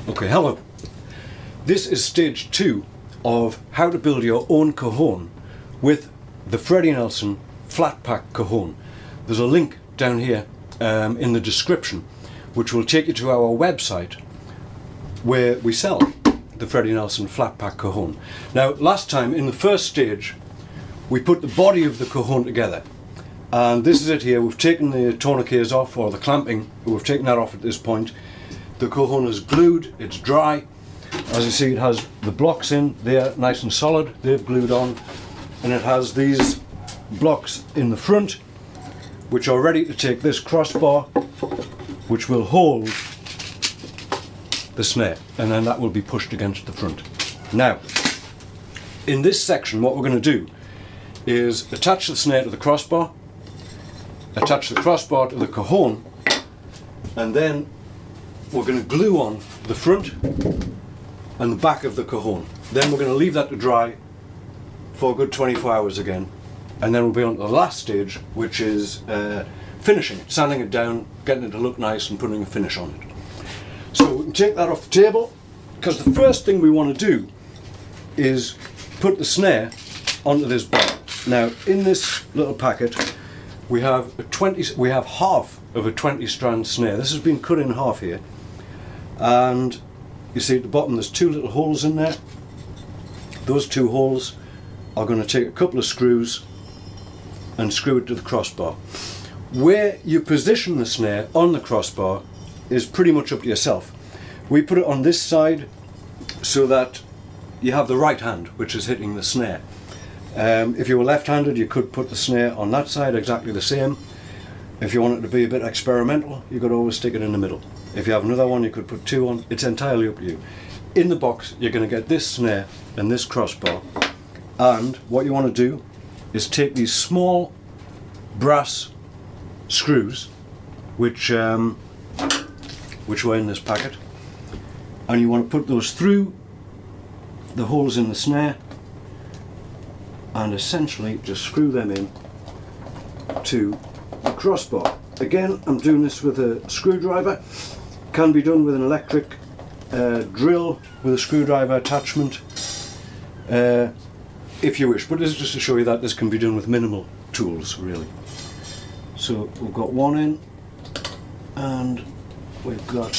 Okay, hello. This is stage 2 of how to build your own cajon with the Freddie Nelson Flatpack cajon. There's a link down here in the description which will take you to our website where we sell the Freddie Nelson Flatpack cajon. Now, last time in the first stage we put the body of the cajon together, and this is it here. We've taken the tourniquets off, or the clamping, we've taken that off at this point. The cajon is glued, it's dry. As you see, it has the blocks in, they're nice and solid, they've glued on, and it has these blocks in the front which are ready to take this crossbar which will hold the snare, and then that will be pushed against the front. Now, in this section what we're going to do is attach the snare to the crossbar, attach the crossbar to the cajon, and then we're going to glue on the front and the back of the cajon. Then we're going to leave that to dry for a good 24 hours again, and then we'll be on to the last stage, which is finishing it, sanding it down, getting it to look nice and putting a finish on it. So we can take that off the table, because the first thing we want to do is put the snare onto this bar. Now, in this little packet we have half of a 20 strand snare. This has been cut in half here, and you see at the bottom there's two little holes in there. Those two holes are going to take a couple of screws and screw it to the crossbar. Where you position the snare on the crossbar is pretty much up to yourself. We put it on this side so that you have the right hand which is hitting the snare. If you were left-handed, you could put the snare on that side exactly the same. If you want it to be a bit experimental, you could always stick it in the middle. If you have another one, you could put two on. It's entirely up to you. In the box you're going to get this snare and this crossbar, and what you want to do is take these small brass screws which were in this packet, and you want to put those through the holes in the snare and essentially just screw them in to the crossbar. Again, I'm doing this with a screwdriver. Can be done with an electric drill with a screwdriver attachment if you wish, but this is just to show you that this can be done with minimal tools really. So we've got one in, and we've got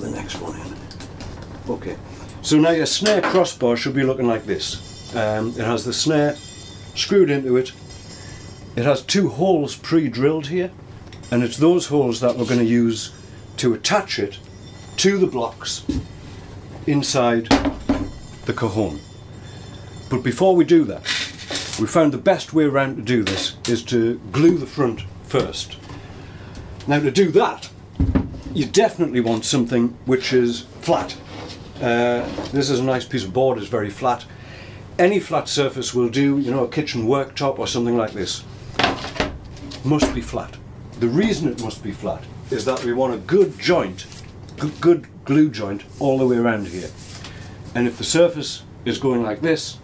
the next one in. Okay, so now your snare crossbar should be looking like this. It has the snare screwed into it. It has two holes pre-drilled here, and it's those holes that we're going to use to attach it to the blocks inside the cajon. But before we do that, we found the best way around to do this is to glue the front first. Now, to do that, you definitely want something which is flat. This is a nice piece of board, it's very flat. Any flat surface will do, you know, a kitchen worktop or something like this. Must be flat. The reason it must be flat is that we want a good joint, good glue joint all the way around here. And if the surface is going like this,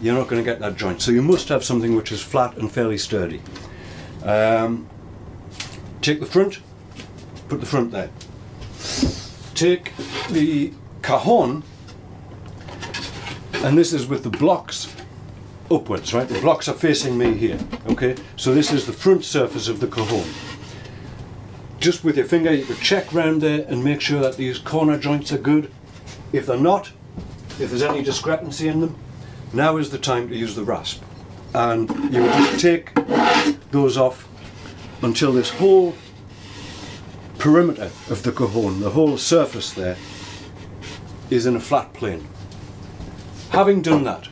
you're not going to get that joint. So you must have something which is flat and fairly sturdy. Take the front, put the front there. Take the cajon, and this is with the blocks upwards, right? The blocks are facing me here, okay? So this is the front surface of the cajon. Just with your finger you could check round there and make sure that these corner joints are good. If they're not, if there's any discrepancy in them, now is the time to use the rasp. And you would just take those off until this whole perimeter of the cajon, the whole surface there, is in a flat plane. Having done that,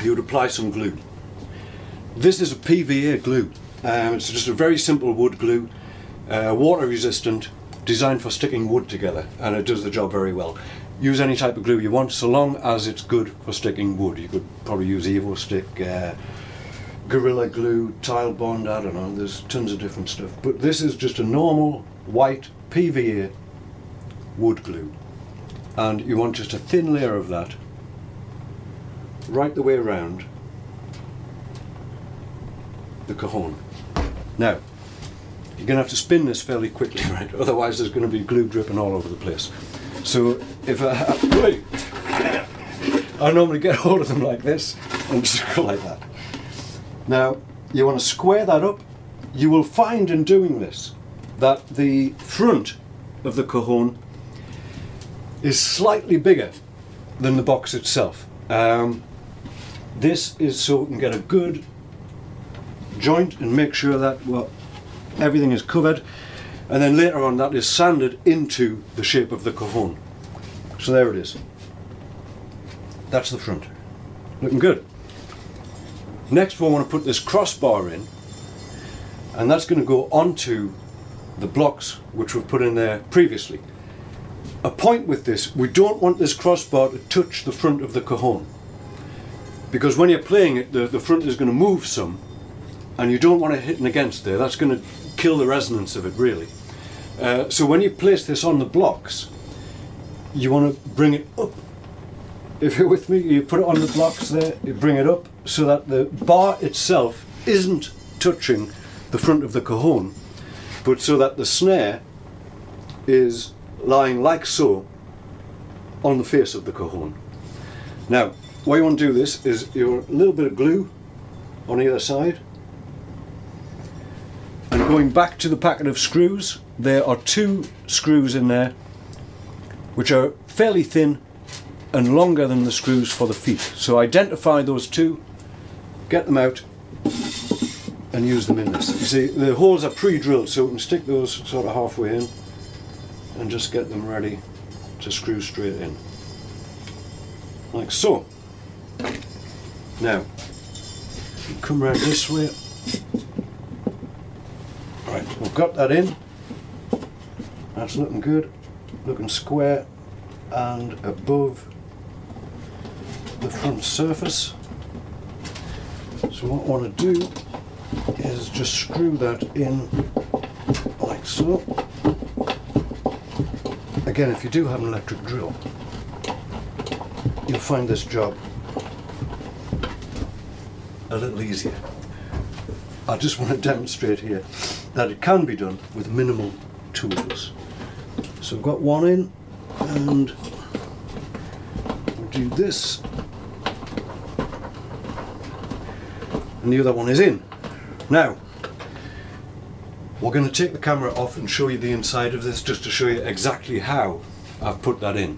you would apply some glue. This is a PVA glue. It's just a very simple wood glue, water resistant, designed for sticking wood together, and it does the job very well. Use any type of glue you want, so long as it's good for sticking wood. You could probably use Evo Stick, Gorilla Glue, Tile Bond, I don't know, there's tons of different stuff. But this is just a normal white PVA wood glue, and you want just a thin layer of that right the way around the cajon. Now, you're going to have to spin this fairly quickly, right? Otherwise there's going to be glue dripping all over the place. So if I normally get hold of them like this and just go like that. Now you want to square that up. You will find in doing this that the front of the cajon is slightly bigger than the box itself. This is so we can get a good joint and make sure that, well, everything is covered, and then later on that is sanded into the shape of the cajon. So there it is. That's the front. Looking good. Next we want to put this crossbar in, and that's going to go onto the blocks which we've put in there previously. A point with this, we don't want this crossbar to touch the front of the cajon, because when you're playing it, the front is going to move some, and you don't want it hitting against there. That's going to kill the resonance of it, really. So when you place this on the blocks, you want to bring it up. If you're with me, you put it on the blocks there, you bring it up so that the bar itself isn't touching the front of the cajon, but so that the snare is lying like so on the face of the cajon. Now, why you want to do this is a little bit of glue on either side, and going back to the packet of screws, there are 2 screws in there which are fairly thin and longer than the screws for the feet. So identify those 2, get them out and use them in this. You see, the holes are pre-drilled, so we can stick those sort of halfway in and just get them ready to screw straight in, like so. Now come around this way. Right, we've got that in. That's looking good, looking square and above the front surface. So what I want to do is just screw that in like so. Again, if you do have an electric drill, you'll find this job a little easier. I just want to demonstrate here that it can be done with minimal tools. So I've got one in, and we'll do this, and the other one is in. Now we're going to take the camera off and show you the inside of this, just to show you exactly how I've put that in,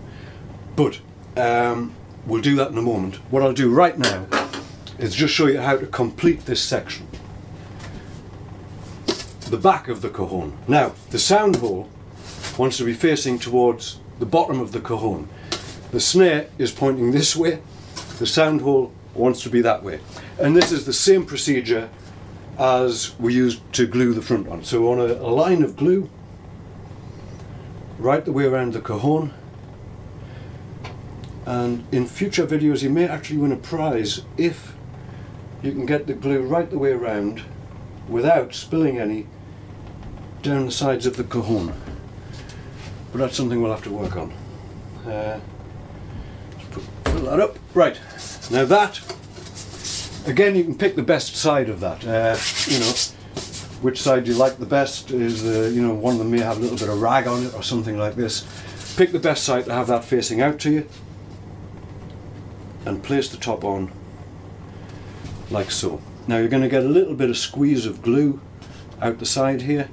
but we'll do that in a moment. What I'll do right now is just show you how to complete this section. The back of the cajon. Now the sound hole wants to be facing towards the bottom of the cajon. The snare is pointing this way, the sound hole wants to be that way, and this is the same procedure as we used to glue the front on. So on a line of glue right the way around the cajon, and in future videos you may actually win a prize if you can get the glue right the way around without spilling any down the sides of the cajon. But that's something we'll have to work on. Let's fill that up. Right, now that, again, you can pick the best side of that. You know, which side you like the best is, you know, one of them may have a little bit of rag on it or something like this. Pick the best side to have that facing out to you, and place the top on like so. Now you're going to get a little bit of squeeze of glue out the side here,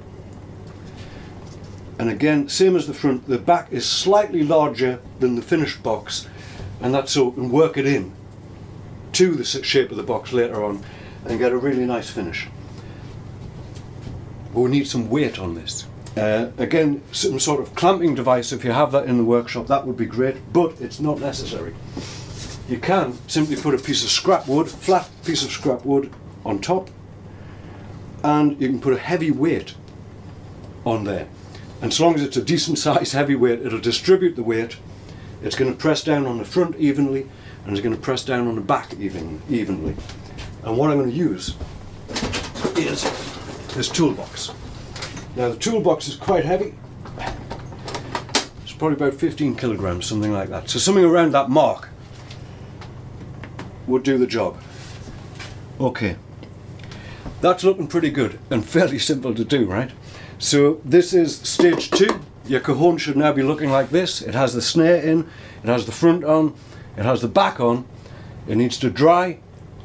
and again, same as the front, the back is slightly larger than the finished box, and that's so we can work it in to the shape of the box later on and get a really nice finish. But we need some weight on this. Again, some sort of clamping device, if you have that in the workshop, that would be great, but it's not necessary. You can simply put a piece of scrap wood, flat piece of scrap wood on top, and you can put a heavy weight on there. And so long as it's a decent size heavy weight, it'll distribute the weight. It's going to press down on the front evenly, and it's going to press down on the back evenly. And what I'm going to use is this toolbox. Now the toolbox is quite heavy. It's probably about 15 kilograms, something like that. So something around that mark would do the job. Okay, That's looking pretty good and fairly simple to do, right? So this is stage 2. Your cajon should now be looking like this. It has the snare in, it has the front on, it has the back on. It needs to dry,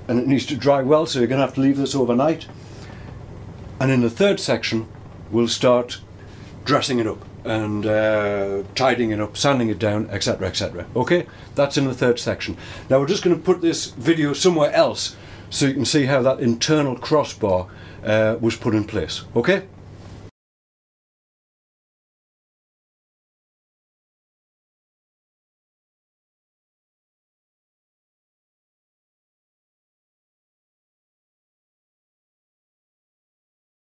and it needs to dry well, so you're going to have to leave this overnight. And in the third section, we'll start dressing it up and tidying it up, sanding it down, etc, etc. Okay, that's in the third section. Now we're just going to put this video somewhere else so you can see how that internal crossbar was put in place. Okay.